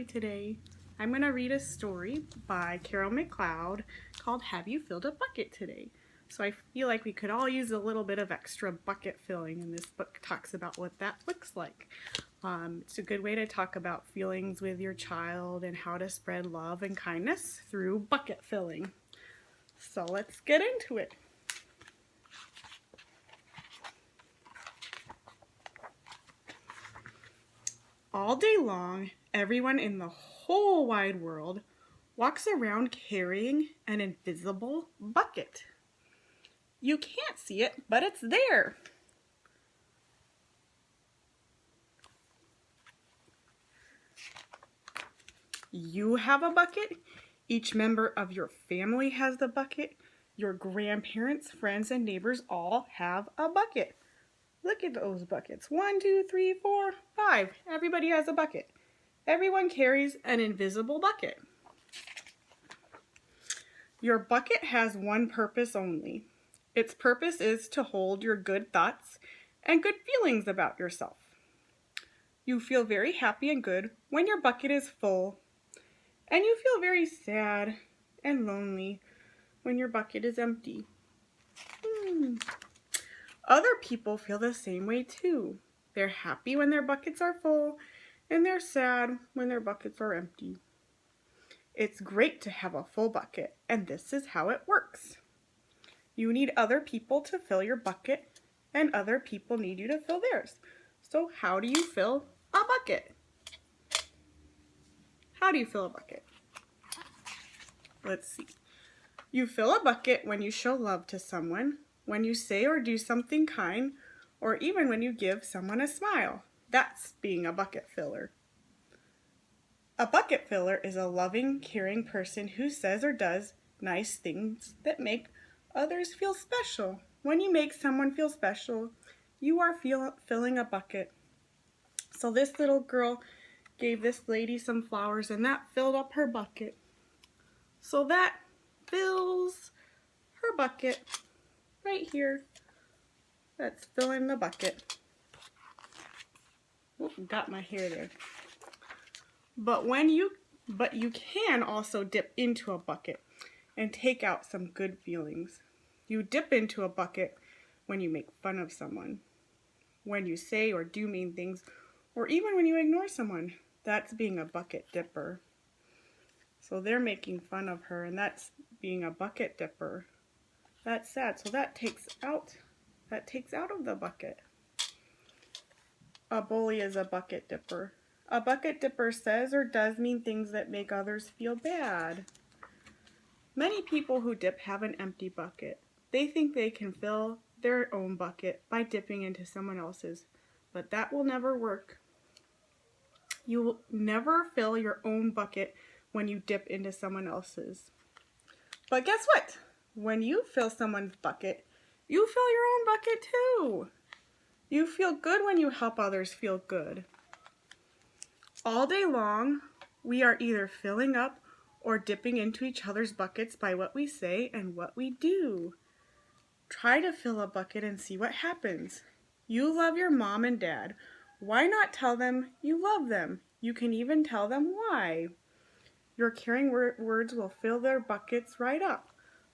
story today. I'm going to read a story by Carol McLeod called Have You Filled a Bucket Today? So I feel like we could all use a little bit of extra bucket filling, and this book talks about what that looks like. It's a good way to talk about feelings with your child and how to spread love and kindness through bucket filling. So let's get into it. All day long, everyone in the whole wide world walks around carrying an invisible bucket. You can't see it, but it's there. You have a bucket. Each member of your family has the bucket. Your grandparents, friends, and neighbors all have a bucket. Look at those buckets. 1, 2, 3, 4, 5. Everybody has a bucket. Everyone carries an invisible bucket. Your bucket has one purpose only. Its purpose is to hold your good thoughts and good feelings about yourself. You feel very happy and good when your bucket is full, and you feel very sad and lonely when your bucket is empty. Other people feel the same way too. They're happy when their buckets are full, and they're sad when their buckets are empty. It's great to have a full bucket, and this is how it works. You need other people to fill your bucket, and other people need you to fill theirs. So how do you fill a bucket? How do you fill a bucket? Let's see. You fill a bucket when you show love to someone, when you say or do something kind, or even when you give someone a smile. That's being a bucket filler. A bucket filler is a loving, caring person who says or does nice things that make others feel special. When you make someone feel special, you are filling a bucket. So this little girl gave this lady some flowers, and that filled up her bucket. So that fills her bucket right here. That's filling the bucket. Oh, got my hair there. But you can also dip into a bucket and take out some good feelings. You dip into a bucket when you make fun of someone, when you say or do mean things, or even when you ignore someone. That's being a bucket dipper. So they're making fun of her, and that's being a bucket dipper. That's sad. So that takes out of the bucket. A bully is a bucket dipper. A bucket dipper says or does mean things that make others feel bad. Many people who dip have an empty bucket. They think they can fill their own bucket by dipping into someone else's, but that will never work. You will never fill your own bucket when you dip into someone else's. But guess what? When you fill someone's bucket, you fill your own bucket too. You feel good when you help others feel good. All day long, we are either filling up or dipping into each other's buckets by what we say and what we do. Try to fill a bucket and see what happens. You love your mom and dad. Why not tell them you love them? You can even tell them why. Your caring words will fill their buckets right up.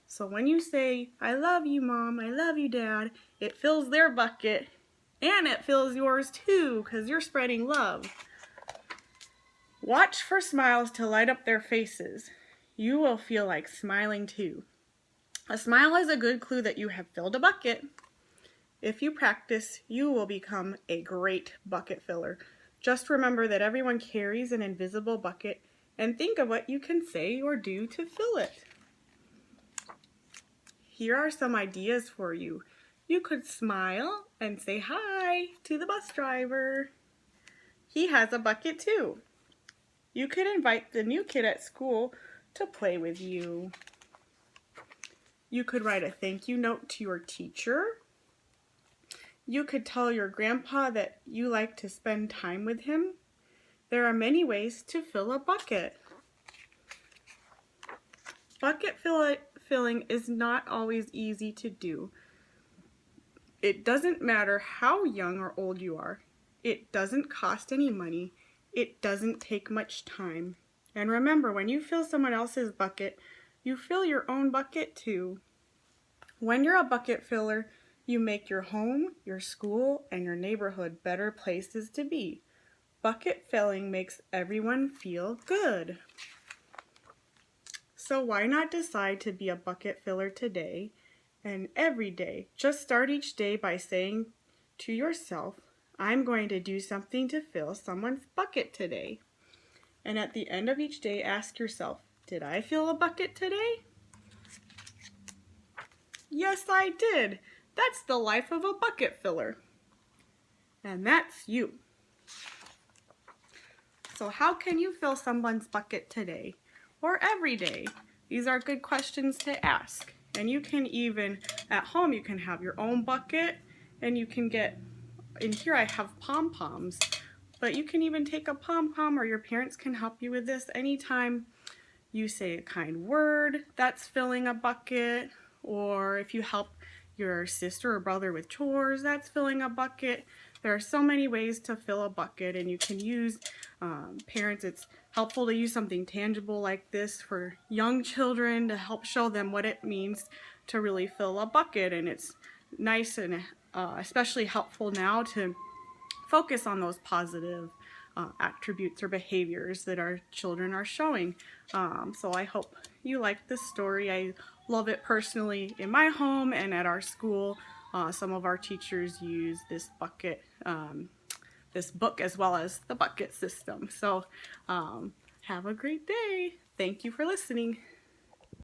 So when you say, I love you, Mom, I love you, Dad, it fills their bucket, and it fills yours too, because you're spreading love. Watch for smiles to light up their faces. You will feel like smiling too. A smile is a good clue that you have filled a bucket. If you practice, you will become a great bucket filler. Just remember that everyone carries an invisible bucket, and think of what you can say or do to fill it. Here are some ideas for you. You could smile and say hi to the bus driver. He has a bucket too. You could invite the new kid at school to play with you. You could write a thank you note to your teacher. You could tell your grandpa that you like to spend time with him. There are many ways to fill a bucket. Bucket filling is not always easy to do. It doesn't matter how young or old you are. It doesn't cost any money, It doesn't take much time. And remember, when you fill someone else's bucket, you fill your own bucket too. When you're a bucket filler, you make your home, your school, and your neighborhood better places to be. Bucket filling makes everyone feel good. So why not decide to be a bucket filler today and every day? Just start each day by saying to yourself, I'm going to do something to fill someone's bucket today. And at the end of each day, ask yourself, did I fill a bucket today? Yes, I did. That's the life of a bucket filler. And that's you. So how can you fill someone's bucket today or every day? These are good questions to ask. And you can even, at home, you can have your own bucket, and you can get, in here I have pom-poms, but you can even take a pom-pom, or your parents can help you with this. Anytime you say a kind word, that's filling a bucket, or if you help your sister or brother with chores, that's filling a bucket. There are so many ways to fill a bucket, and you can use, parents, it's helpful to use something tangible like this for young children to help show them what it means to really fill a bucket. And it's nice and especially helpful now to focus on those positive attributes or behaviors that our children are showing. So I hope you like this story. I love it personally in my home and at our school. Some of our teachers use this bucket, this book, as well as the bucket system. So have a great day. Thank you for listening.